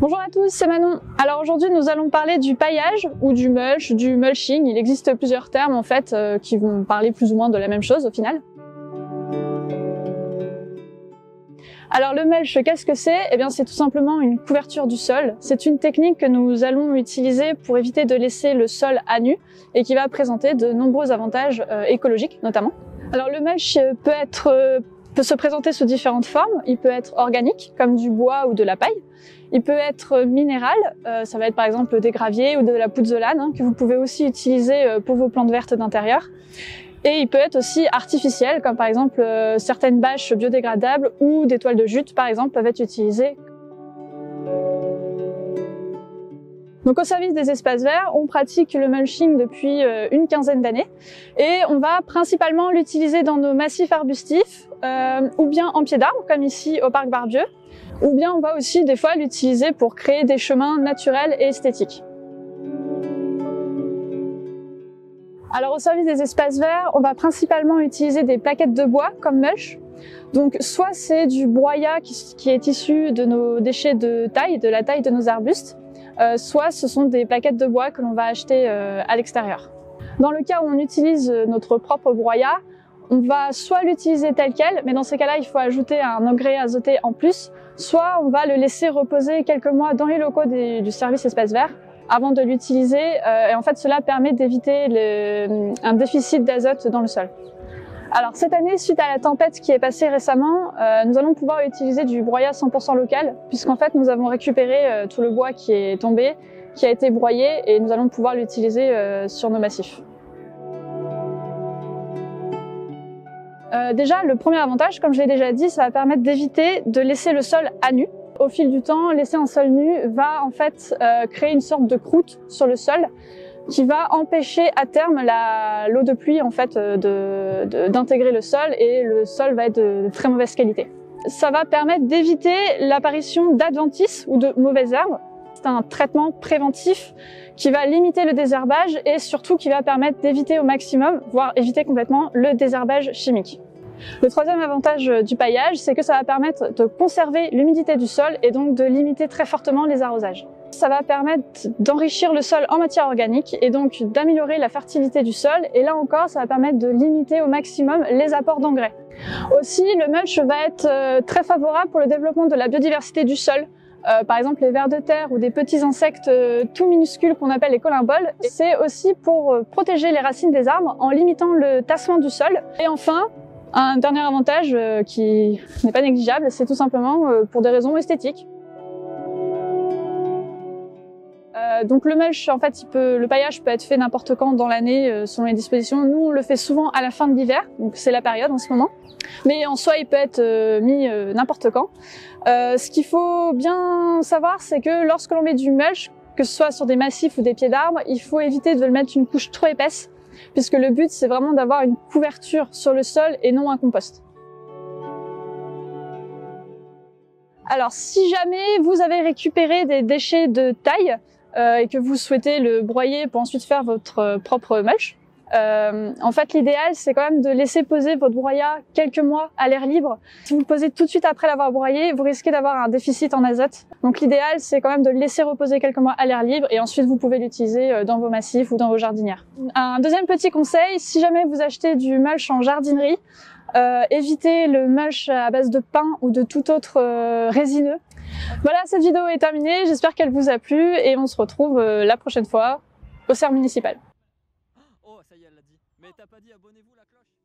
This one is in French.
Bonjour à tous, c'est Manon. Alors aujourd'hui nous allons parler du paillage ou du mulch, du mulching. Il existe plusieurs termes en fait qui vont parler plus ou moins de la même chose au final. Alors le mulch, qu'est-ce que c'est? Eh bien c'est tout simplement une couverture du sol. C'est une technique que nous allons utiliser pour éviter de laisser le sol à nu et qui va présenter de nombreux avantages écologiques notamment. Alors le mulch peut se présenter sous différentes formes. Il peut être organique, comme du bois ou de la paille. Il peut être minéral, ça va être par exemple des graviers ou de la pouzzolane, que vous pouvez aussi utiliser pour vos plantes vertes d'intérieur. Et il peut être aussi artificiel, comme par exemple certaines bâches biodégradables ou des toiles de jute par exemple peuvent être utilisées. Donc au service des espaces verts, on pratique le mulching depuis une quinzaine d'années et on va principalement l'utiliser dans nos massifs arbustifs ou bien en pied d'arbre comme ici au parc Barbieux, ou bien on va aussi des fois l'utiliser pour créer des chemins naturels et esthétiques. Alors au service des espaces verts, on va principalement utiliser des plaquettes de bois comme mulch. Donc soit c'est du broyat qui est issu de nos déchets de la taille de nos arbustes, soit ce sont des plaquettes de bois que l'on va acheter à l'extérieur. Dans le cas où on utilise notre propre broyat, on va soit l'utiliser tel quel, mais dans ces cas-là, il faut ajouter un engrais azoté en plus, soit on va le laisser reposer quelques mois dans les locaux du service espace vert avant de l'utiliser. Et en fait, cela permet d'éviter un déficit d'azote dans le sol. Alors cette année, suite à la tempête qui est passée récemment, nous allons pouvoir utiliser du broyat 100% local, puisqu'en fait nous avons récupéré tout le bois qui est tombé, qui a été broyé, et nous allons pouvoir l'utiliser sur nos massifs. Déjà, le premier avantage, comme je l'ai déjà dit, ça va permettre d'éviter de laisser le sol à nu. Au fil du temps, laisser un sol nu va en fait créer une sorte de croûte sur le sol qui va empêcher à terme l'eau de pluie en fait d'intégrer le sol, et le sol va être de très mauvaise qualité. Ça va permettre d'éviter l'apparition d'adventices ou de mauvaises herbes. C'est un traitement préventif qui va limiter le désherbage et surtout qui va permettre d'éviter au maximum, voire éviter complètement, le désherbage chimique. Le troisième avantage du paillage, c'est que ça va permettre de conserver l'humidité du sol et donc de limiter très fortement les arrosages. Ça va permettre d'enrichir le sol en matière organique et donc d'améliorer la fertilité du sol, et là encore ça va permettre de limiter au maximum les apports d'engrais. Aussi, le mulch va être très favorable pour le développement de la biodiversité du sol. Par exemple les vers de terre ou des petits insectes tout minuscules qu'on appelle les collemboles. C'est aussi pour protéger les racines des arbres en limitant le tassement du sol. Et enfin, un dernier avantage qui n'est pas négligeable, c'est tout simplement pour des raisons esthétiques. Donc le mulch, en fait, le paillage peut être fait n'importe quand dans l'année selon les dispositions. Nous, on le fait souvent à la fin de l'hiver, donc c'est la période en ce moment. Mais en soi, il peut être mis n'importe quand. Ce qu'il faut bien savoir, c'est que lorsque l'on met du mulch, que ce soit sur des massifs ou des pieds d'arbres, il faut éviter de le mettre une couche trop épaisse, puisque le but, c'est vraiment d'avoir une couverture sur le sol et non un compost. Alors, si jamais vous avez récupéré des déchets de taille et que vous souhaitez le broyer pour ensuite faire votre propre mulch, en fait, l'idéal, c'est quand même de laisser poser votre broyat quelques mois à l'air libre. Si vous le posez tout de suite après l'avoir broyé, vous risquez d'avoir un déficit en azote. Donc l'idéal, c'est quand même de le laisser reposer quelques mois à l'air libre, et ensuite vous pouvez l'utiliser dans vos massifs ou dans vos jardinières. Un deuxième petit conseil, si jamais vous achetez du mulch en jardinerie, évitez le mulch à base de pin ou de tout autre résineux. Voilà, cette vidéo est terminée, j'espère qu'elle vous a plu, et on se retrouve la prochaine fois au cerf municipal. Oh, ça y est, elle l'a dit. Mais t'as pas dit abonnez-vous la cloche?